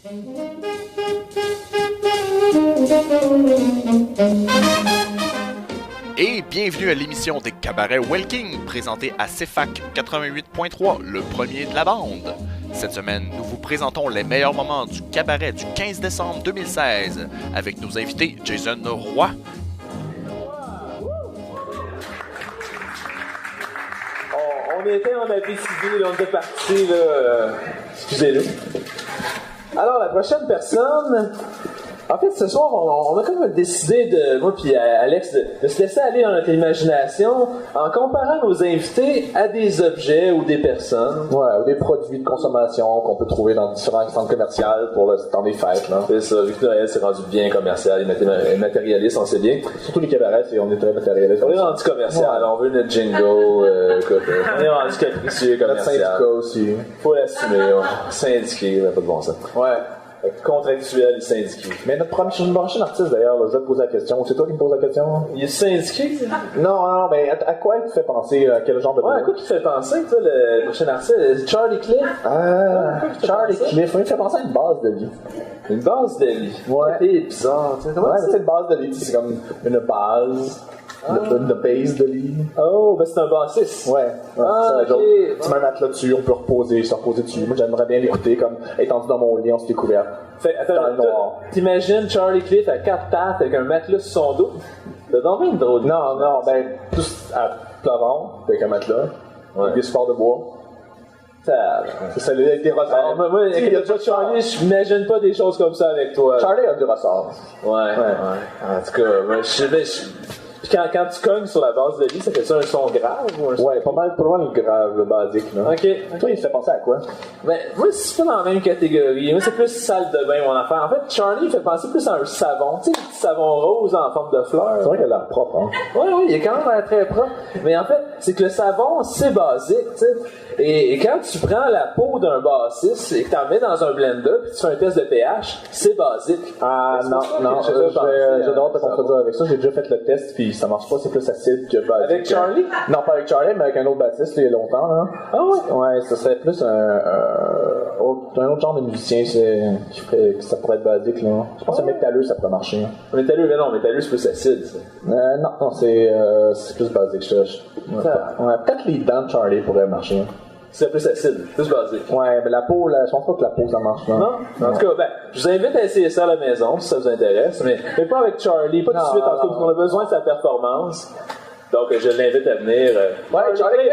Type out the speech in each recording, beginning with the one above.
Et bienvenue à l'émission des Cabarets Welking, présentée à CFAC 88.3, le premier de la bande. Cette semaine, nous vous présentons les meilleurs moments du cabaret du 15 décembre 2016, avec nos invités Jason Roy. On a décidé, on était parti, excusez-le. Alors, la prochaine personne... En fait, ce soir, on a comme décidé, moi puis Alex, de se laisser aller dans notre imagination en comparant nos invités à des objets ou des personnes. Ouais, ou des produits de consommation qu'on peut trouver dans différents centres commerciaux pour le temps des fêtes. Là. C'est ça, vu que Noël s'est rendu bien commercial et matérialiste, on sait bien. Surtout les cabarets, on est très matérialiste. On est rendu commercial, on veut notre jingle, on est rendu capricieux commercial. Notre syndicat aussi. Faut l'assumer, syndiqué, pas de bon sens. Ouais. Contractuel et syndiqué. Mais notre prochain artiste, d'ailleurs, je vais te poser la question. C'est toi qui me poses la question? Il est syndiqué? Non, mais à quoi il te fait penser? À quel genre de... Ouais, à quoi il te fait penser, toi, le prochain artiste? Charlie Cliff? Charlie Cliff. Il me fait penser à une base de lit. Une base de lit? Ouais. C'est bizarre, tu sais. Ouais, c'est une base de lit. C'est comme une base. Une base de lit. Oh, ben c'est un bassiste. Ouais. Ah, ok. Tu mets un matelas dessus, on peut se reposer dessus. Moi, j'aimerais bien l'écouter comme étendu dans mon lit, on se découvert. Dans le noir. T'imagines Charlie Cliff à 4 pattes avec un matelas sur son dos? T'as donc une drôle. Non, tous à plat ventre, avec un matelas. Avec des supports de bois. C'est ça, avec des ressorts. Moi, Charlie, je m'imagine pas des choses comme ça avec toi. Charlie a des ressorts. Ouais. En tout cas, moi, Puis quand tu cognes sur la base de lit, ça fait ça un son grave ou un son... Ouais, pas mal le grave, le basique, là. Ok. Toi, il te fait penser à quoi? Ben, moi, c'est pas dans la même catégorie. Moi, c'est plus salle de bain, mon affaire. En fait, Charlie, il fait penser plus à un savon. Tu sais, le petit savon rose en forme de fleur. C'est vrai qu'il a l'air propre, hein? Oui, il est quand même l'air très propre. Mais en fait, c'est que le savon, c'est basique, tu sais. Et quand tu prends la peau d'un bassiste et que t'en mets dans un blender puis tu fais un test de pH, c'est basique. Ah non, j'ai hâte de contredire avec ça. J'ai déjà fait le test puis ça marche pas, c'est plus acide que basique. Avec Charlie? Non, pas avec Charlie, mais avec un autre bassiste il y a longtemps. Là. Ah ouais? Ouais, ça serait plus un autre genre de musicien qui ferait que ça pourrait être basique. Là. Je pense que métalleux, ça pourrait marcher. Métalleux, mais non, métalleux, c'est plus acide. Ça. Non, c'est plus basique. Peut-être les dents de Charlie pourraient marcher. C'est plus acide, plus basique. Ouais, mais la peau, je pense pas que la peau ça marche. Non? En tout cas, je vous invite à essayer ça à la maison si ça vous intéresse, mais pas avec Charlie, pas tout de suite, en tout cas, parce qu'on a besoin de sa performance. Donc, je l'invite à venir. Ouais, Charlie!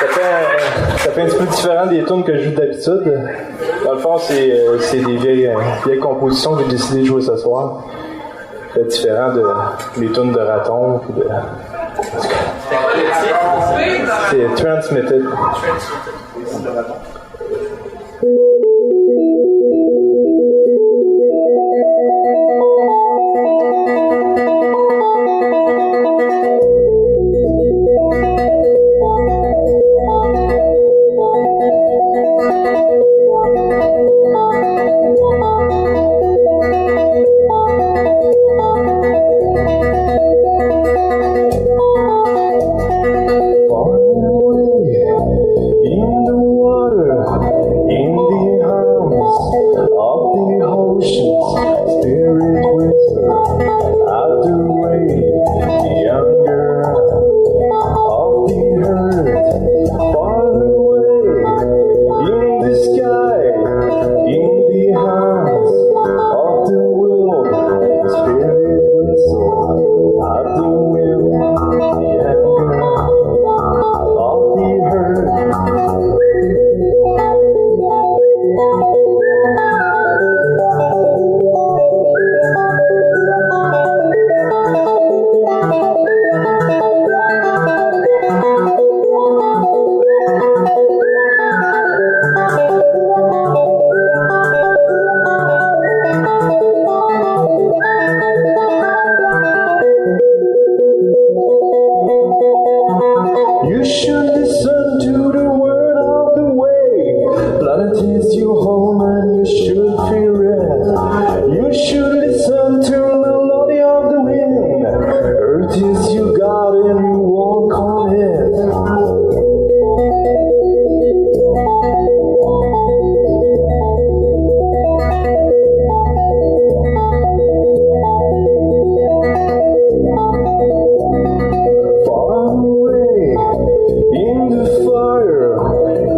Ça fait un petit peu différent des tunes que je joue d'habitude. Dans le fond, c'est des vieilles compositions que j'ai décidé de jouer ce soir. C'est différent des tunes de Raton. C'est Transmitted.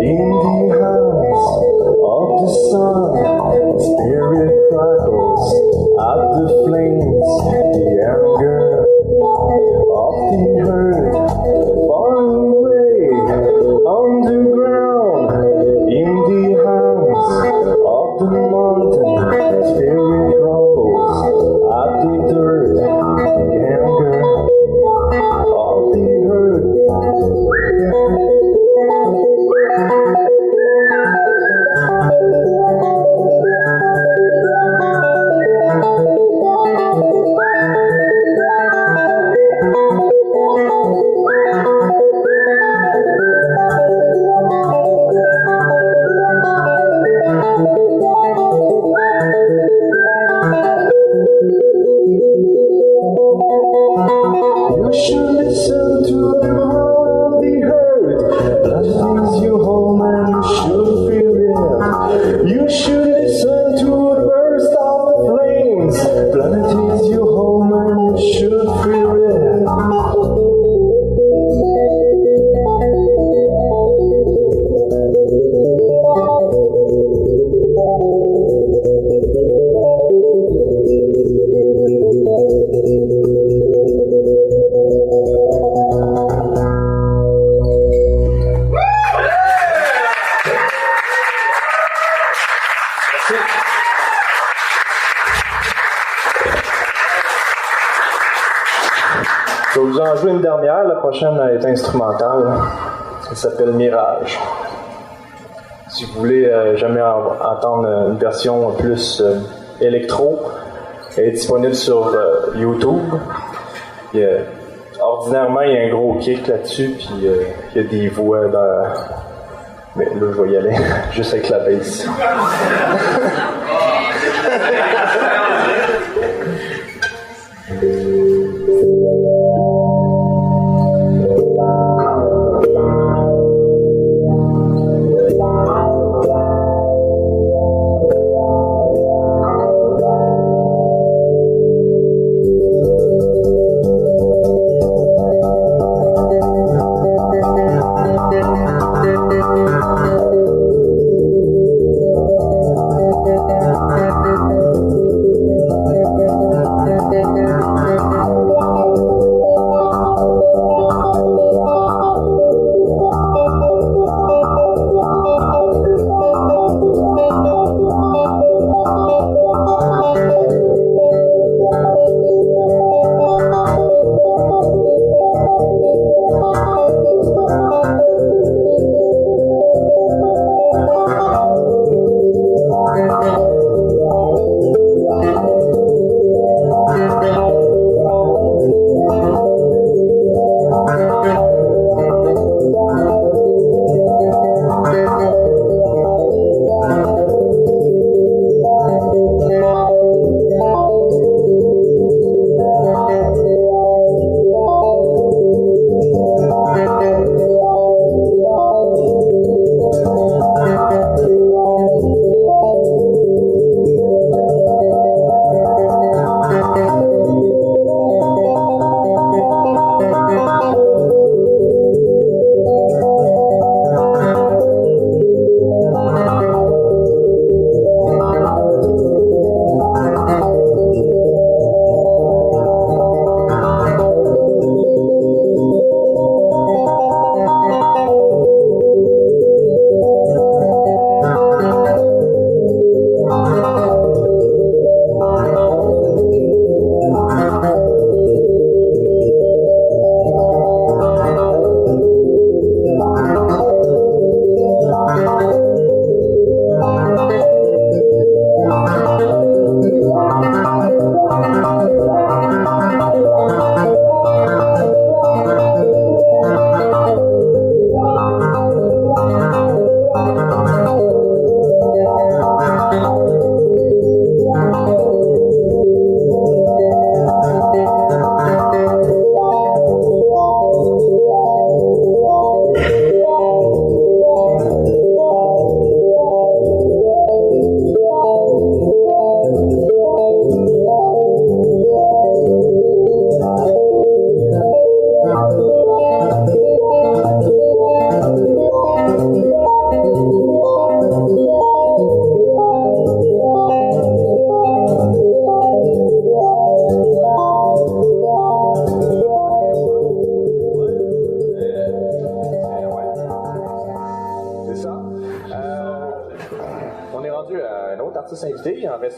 In the hands of the sun. You should listen to the burst of the flames. Planet is your home and you should fear it. Je vais vous en jouer une dernière, la prochaine est instrumentale. Elle s'appelle Mirage. Si vous voulez jamais entendre une version plus électro, elle est disponible sur YouTube. Ordinairement, il y a un gros kick là-dessus, puis il y a des voix dans... Mais là, je vais y aller, juste avec la bass.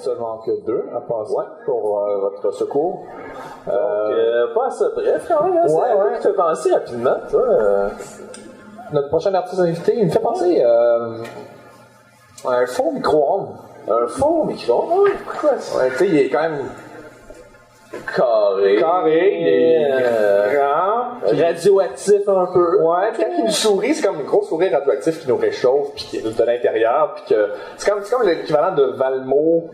Seulement que 2 à passer pour votre secours. Pas assez bref quand même. Ouais. Ça fait penser rapidement. Notre prochain artiste invité, il me fait penser à un faux micro-ondes. Un faux micro-ondes? Oui, pourquoi ça? Tu sais, il est quand même carré, il est grand, radioactif un peu. Ouais, quand il nous sourit, c'est comme une grosse souris radioactive qui nous réchauffe, puis qui est de l'intérieur, puis que c'est comme l'équivalent de Valmont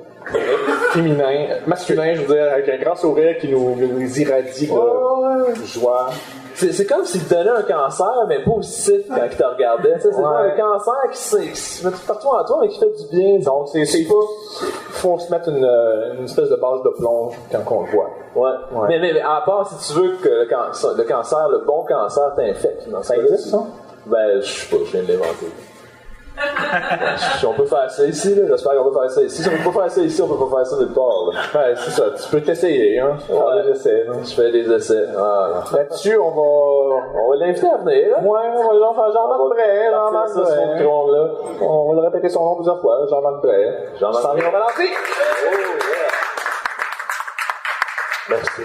masculin, je veux dire, avec un grand sourire qui nous irradie de joie. c'est comme s'il te donnait un cancer, mais positif quand il te regardait. Tu sais, c'est pas un cancer qui se met partout en toi, mais qui fait du bien. Donc, c'est pas. Faut se mettre une espèce de base de plomb quand on le voit. Ouais. Mais à part si tu veux que le cancer, le bon cancer t'infecte. Ça existe, ça? Ben, je sais pas, je viens de l'inventer. Si on peut faire ça ici, là, j'espère qu'on peut faire ça ici. Si on peut pas faire ça ici, on peut pas faire ça nulle part. Là. Ouais, c'est ça. Tu peux t'essayer, hein. Faire des essais. Je fais des essais. Là-dessus, on va l'inviter à venir. Hein? Ouais, on va le faire Jean-Marc Bray. On va le répéter son nom plusieurs fois. Jean-Marc Bray. Jean-Marc Bray. Valentin. Merci.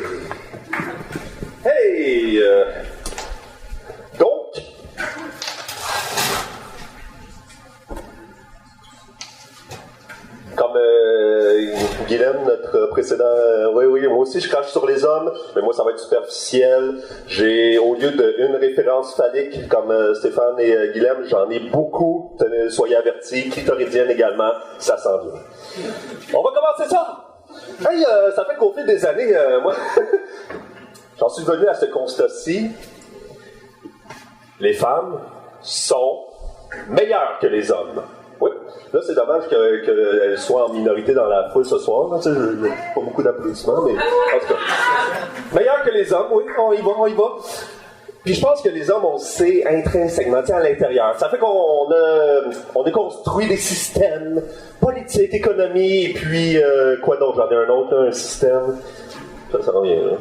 Hey! Donc, comme Guilhem, notre précédent, oui, moi aussi je crache sur les hommes, mais moi ça va être superficiel. J'ai, au lieu d'une référence phallique comme Stéphane et Guilhem, j'en ai beaucoup, soyez avertis, clitoridienne également, ça s'en vient. On va commencer ça! Hey, ça fait qu'au fil des années, moi, j'en suis venu à ce constat-ci. Les femmes sont meilleures que les hommes. Oui. Là, c'est dommage qu'elles soient en minorité dans la foule ce soir. Là, tu sais, pas beaucoup d'applaudissements, mais en tout cas. Meilleures que les hommes, oui, on y va. Puis je pense que les hommes, on sait intrinsèquement, à l'intérieur. Ça fait qu'on a construit des systèmes politiques, économie, et puis quoi d'autre? J'en ai un autre, un système. Ça revient là.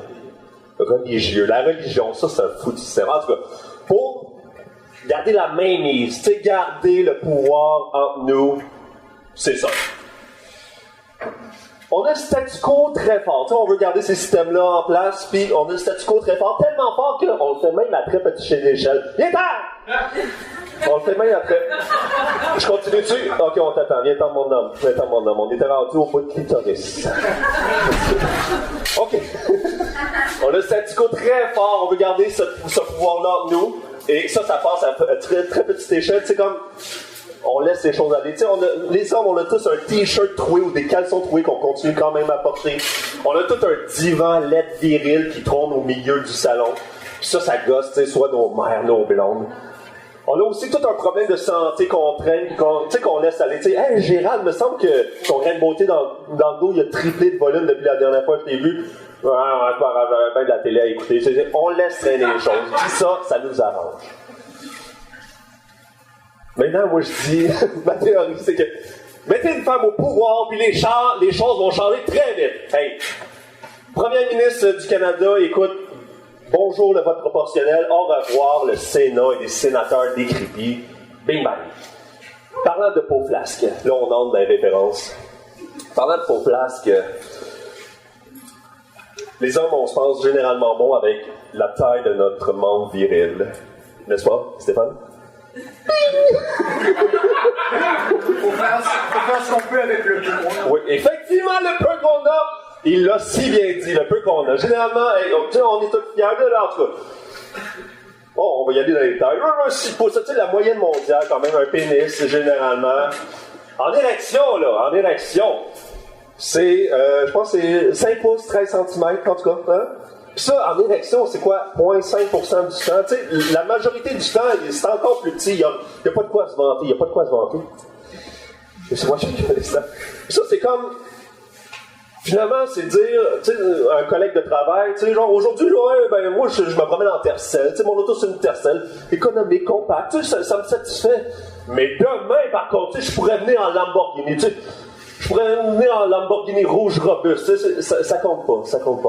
Religieux. La religion, ça, c'est un fou système. En tout cas, pour garder la mainmise, tu sais, garder le pouvoir entre nous, c'est ça. On a le statu quo très fort. Tu sais, on veut garder ces systèmes-là en place, puis on a le statu quo très fort, tellement fort qu'on le fait même à très petite échelle. Viens t'en! On le fait même à très... Je continue dessus? Ok, on t'attend. Viens t'en, mon homme. On était rendu au bout de clitoris. Ok. On a le statu quo très fort. On veut garder ce pouvoir-là entre nous. Et ça passe à très, très petite échelle. C'est comme... On laisse les choses aller. Tu sais, les hommes, on a tous un t-shirt troué ou des caleçons troués qu'on continue quand même à porter. On a tout un divan laid viril qui trône au milieu du salon. Puis ça gosse, tu sais, soit nos mères, nos blondes. On a aussi tout un problème de santé qu'on traîne, qu'on laisse aller. Tu sais, hey, Gérald, me semble que ton grain de beauté dans le dos, il a triplé de volume depuis la dernière fois que je t'ai vu. Ouais, c'est pas grave, j'avais bien de la télé à écouter. On laisse traîner les choses. Puis ça nous arrange. Maintenant, moi, je dis, ma théorie, c'est que mettez une femme au pouvoir, puis les choses vont changer très vite. Hey, Premier ministre du Canada, écoute, bonjour le vote proportionnel, au revoir le Sénat et les sénateurs décrépits. Bing bang. Parlant de peau flasque, là, on entre dans les références. Parlant de peau flasque, les hommes, on se pense généralement bon avec la taille de notre membre viril. N'est-ce pas, Stéphane? Faut faire ce qu'on peut avec le peu qu'on a. Oui, effectivement, le peu qu'on a, il l'a si bien dit, le peu qu'on a. Généralement, on est tous fiers de là, en tout cas. Oh, on va y aller dans les tailles. 6 pouces, tu sais, la moyenne mondiale, quand même, un pénis, généralement. En érection, c'est, je pense que c'est 5 pouces, 13 cm, en tout cas, hein? Puis ça, en érection, c'est quoi? 0,5% du temps. Tu sais, la majorité du temps, c'est encore plus petit. Il n'y a pas de quoi se vanter. C'est moi qui connais ça. Puis ça, c'est comme... Finalement, c'est dire, tu sais, un collègue de travail, tu sais, genre, aujourd'hui, moi, je me promène en Tercel. Tu sais, mon auto, c'est une Tercel. Économique, compact. Tu sais, ça me satisfait. Mais demain, par contre, tu sais, je pourrais venir en Lamborghini. Tu sais, je pourrais venir en Lamborghini rouge robuste. Tu sais, ça compte pas. Ça compte.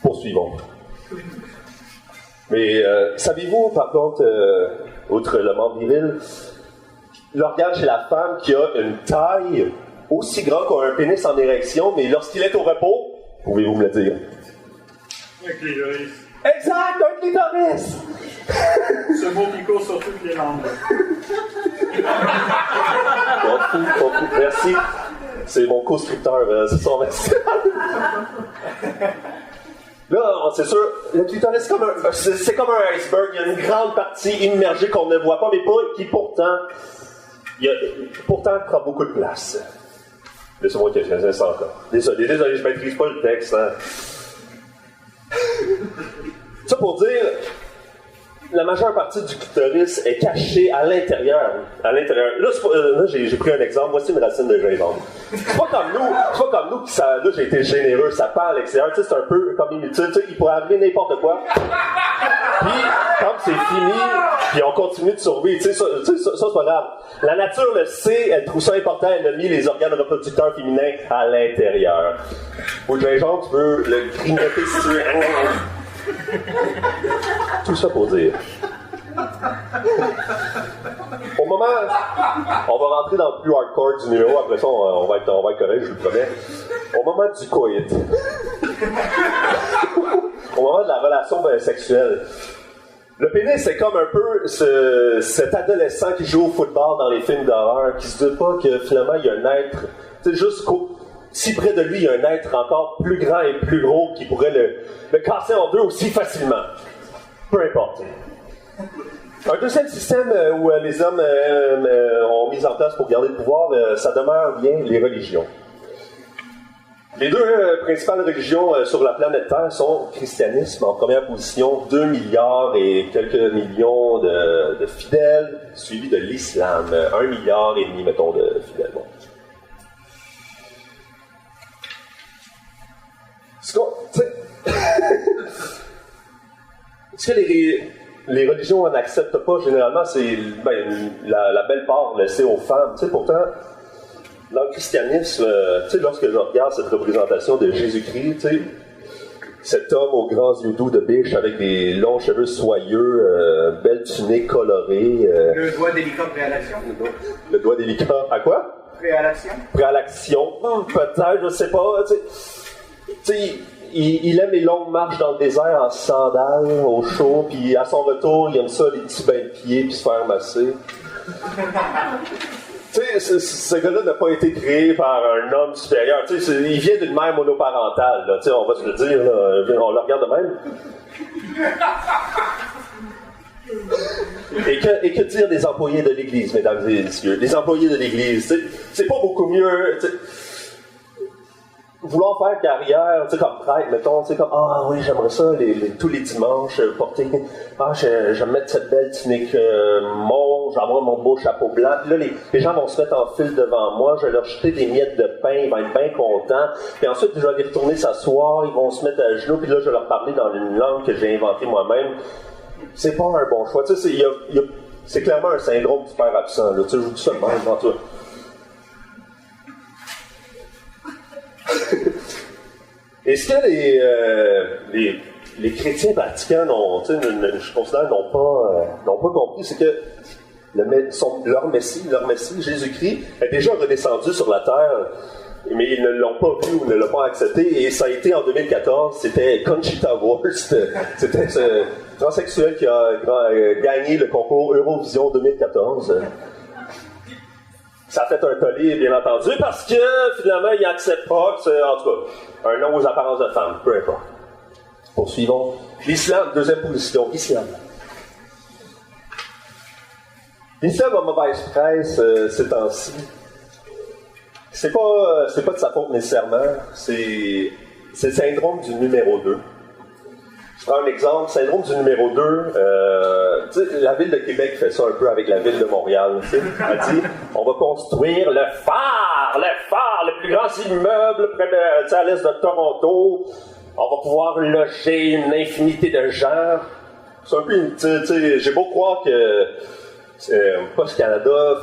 Poursuivons. Mais savez-vous, par contre, outre le membre viril, l'organe chez la femme qui a une taille aussi grande qu'un pénis en érection, mais lorsqu'il est au repos, pouvez-vous me le dire? Un clitoris. Exact, un clitoris! Ce mot qui court sur toutes les langues. Pas fou. Merci. C'est mon co-scripteur, c'est son merci. Là, c'est sûr, le clitoris, c'est comme un iceberg. Il y a une grande partie immergée qu'on ne voit pas, mais qui pourtant prend beaucoup de place. Laissez-moi que je fasse ça encore. Désolé, je maîtrise pas le texte. Hein. Ça pour dire, la majeure partie du clitoris est cachée à l'intérieur. À l'intérieur. Là, j'ai pris un exemple. Voici une racine de gingembre. C'est pas comme nous qui ça. Là, j'ai été généreux. Ça part à l'extérieur. Tu sais, c'est un peu comme inutile. Tu sais, il pourrait arriver n'importe quoi. Puis, quand c'est fini, puis on continue de survivre. Tu sais, ça, c'est pas grave. La nature le sait. Elle trouve ça important. Elle a mis les organes reproducteurs féminins à l'intérieur. Au gingembre, tu veux le grignoter si tu veux. Tout ça pour dire. Au moment, on va rentrer dans le plus hardcore du numéro, après ça, on va être correct, je vous le promets. Au moment du coït, au moment de la relation sexuelle, le pénis, c'est comme un peu cet adolescent qui joue au football dans les films d'horreur, qui se dit pas que finalement, il y a un être, tu sais, juste si près de lui, il y a un être encore plus grand et plus gros qui pourrait le casser en deux aussi facilement. Peu importe. Un deuxième système où les hommes ont mis en place pour garder le pouvoir, ça demeure bien les religions. Les deux principales religions sur la planète Terre sont le christianisme en première position, 2 milliards et quelques millions de fidèles, suivi de l'islam, 1,5 milliard, mettons, de fidèles. Bon. Ce que les religions n'acceptent pas généralement, c'est la belle part laissée aux femmes. Tu sais, pourtant, dans le christianisme, tu sais, lorsque je regarde cette représentation de Jésus-Christ, tu sais, cet homme aux grands yeux doux de biche avec des longs cheveux soyeux, belle tunique colorée. Le doigt délicat prêt à l'action. Le doigt délicat à quoi? Prêt à l'action. Prêt à l'action. Peut-être, je sais pas. Tu sais, il aime les longues marches dans le désert en sandales, au chaud, puis à son retour, il aime ça, les petits bains de pieds, puis se faire masser. Tu sais, ce gars-là n'a pas été créé par un homme supérieur. Tu sais, il vient d'une mère monoparentale, là. Tu sais, on va se le dire, là, on le regarde de même. Et que dire des employés de l'Église, mesdames et messieurs? Les employés de l'Église, c'est pas beaucoup mieux. Vouloir faire carrière, tu sais, comme prêtre, mettons, tu sais, comme, ah oui, j'aimerais ça, tous les dimanches, porter, je vais mettre cette belle tunique mauve, j'envoie mon beau chapeau blanc, puis là, les gens vont se mettre en file devant moi, je vais leur jeter des miettes de pain, ils vont être bien contents, puis ensuite, je vais les retourner s'asseoir, ils vont se mettre à genoux, puis là, je vais leur parler dans une langue que j'ai inventée moi-même. C'est pas un bon choix, tu sais, c'est clairement un syndrome du père absent, là, tu sais, je vous dis ça de même, dans toi. Et ce que les chrétiens pratiquants je considère, n'ont pas compris, c'est que leur Messie, Jésus-Christ, est déjà redescendu sur la terre, mais ils ne l'ont pas vu ou ne l'ont pas accepté, et ça a été en 2014, c'était Conchita Wurst, c'était ce transsexuel qui a gagné le concours Eurovision 2014. Ça a fait un tollé, bien entendu, parce que, finalement, ils n'acceptent pas que c'est, en tout cas, un homme aux apparences de femme, peu importe. Poursuivons. L'islam, deuxième position, l'islam. L'islam a mauvaise presse ces temps-ci. C'est pas de sa faute nécessairement, c'est le syndrome du numéro 2. Je prends un exemple, syndrome du numéro 2, la ville de Québec fait ça un peu avec la ville de Montréal. Elle dit, on va construire le phare, le plus grand immeuble près de, à l'est de Toronto. On va pouvoir loger une infinité de gens. C'est un peu, j'ai beau croire que Post Canada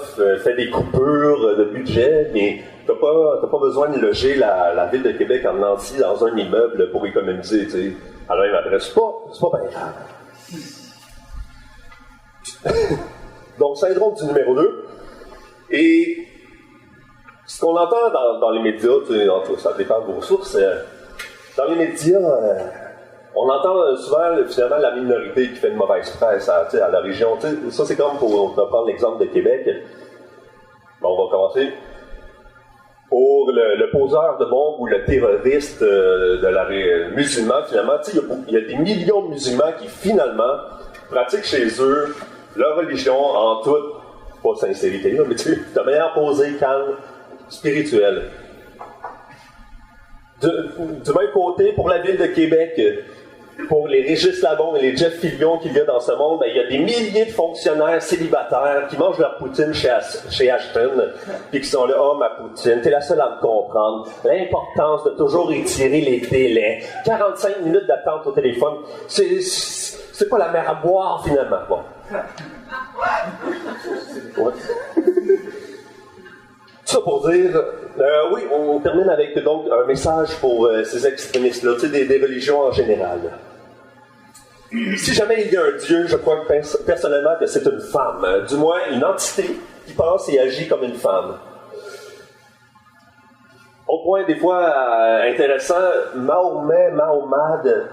fait des coupures de budget, mais t'as pas besoin de loger la ville de Québec en entier dans un immeuble pour économiser, tu sais. Alors, il m'adresse pas, c'est pas bien grave. Donc, syndrome du numéro 2. Et ce qu'on entend dans les médias, ça dépend de vos sources, dans les médias, on entend souvent, finalement, la minorité qui fait une mauvaise presse à la région. Ça, c'est comme pour reprendre l'exemple de Québec. Bon, on va commencer. Pour le poseur de bombes ou le terroriste musulman, finalement, il y a des millions de musulmans qui, finalement, pratiquent chez eux leur religion en toute, pas sincérité, mais de manière posée, calme, spirituelle. Du même côté, pour la ville de Québec, pour les Régis Labon et les Jeff Fillion qu'il y a dans ce monde, ben, il y a des milliers de fonctionnaires célibataires qui mangent leur poutine chez Ashton, puis qui sont là, oh ma poutine, t'es la seule à me comprendre. L'importance de toujours étirer les délais. 45 minutes d'attente au téléphone, c'est pas la mer à boire finalement. Bon. Ouais. Ça pour dire, oui, on termine avec donc un message pour ces extrémistes-là, tu sais, des religions en général. Si jamais il y a un Dieu, je crois personnellement que c'est une femme, du moins une entité qui pense et agit comme une femme. Au point des fois intéressant, Mahomad,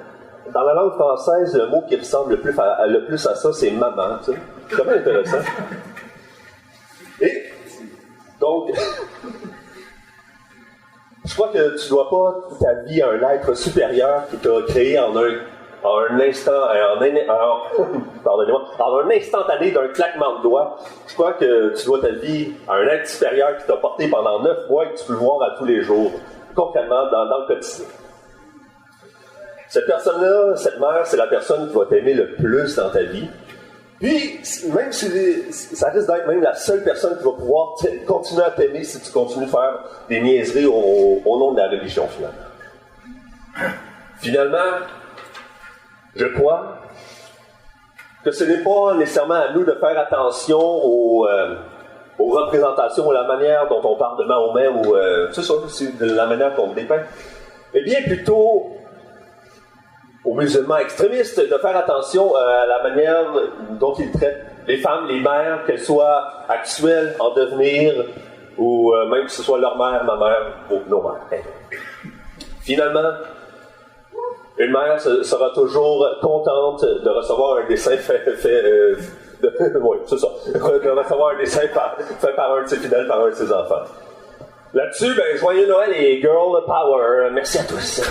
dans la langue française, le mot qui ressemble le plus à ça, c'est maman, tu sais. C'est quand même intéressant. Et donc, je crois que tu ne dois pas ta vie à un être supérieur qui t'a créé en un instantané d'un claquement de doigts. Je crois que tu dois ta vie à un être supérieur qui t'a porté pendant 9 mois et que tu peux le voir à tous les jours, concrètement dans le quotidien. Cette personne-là, cette mère, c'est la personne qui va t'aimer le plus dans ta vie. Puis, même si ça risque d'être même la seule personne qui va pouvoir continuer à t'aimer si tu continues de faire des niaiseries au nom de la religion, finalement. Finalement, je crois que ce n'est pas nécessairement à nous de faire attention aux représentations ou la manière dont on parle de Mahomet ou c'est de la manière qu'on me dépeint, mais bien plutôt aux musulmans extrémistes de faire attention à la manière dont ils traitent les femmes, les mères, qu'elles soient actuelles, en devenir, ou même que ce soit leur mère, ma mère, ou nos mères. Finalement, une mère sera toujours contente de recevoir un dessin oui, c'est ça. De recevoir un dessin fait par un de ses fidèles, par un de ses enfants. Là-dessus, ben, joyeux Noël et Girl Power. Merci à tous.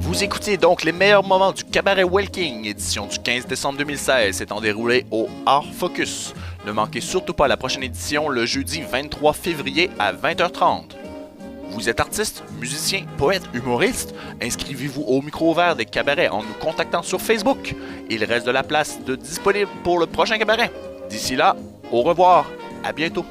Vous écoutez donc les meilleurs moments du Cabaret Welking, édition du 15 décembre 2016, étant déroulé au Art Focus. Ne manquez surtout pas la prochaine édition le jeudi 23 février à 20h30. Vous êtes artiste, musicien, poète, humoriste? Inscrivez-vous au micro ouvert des cabarets en nous contactant sur Facebook. Il reste de la place disponible pour le prochain cabaret. D'ici là, au revoir, à bientôt.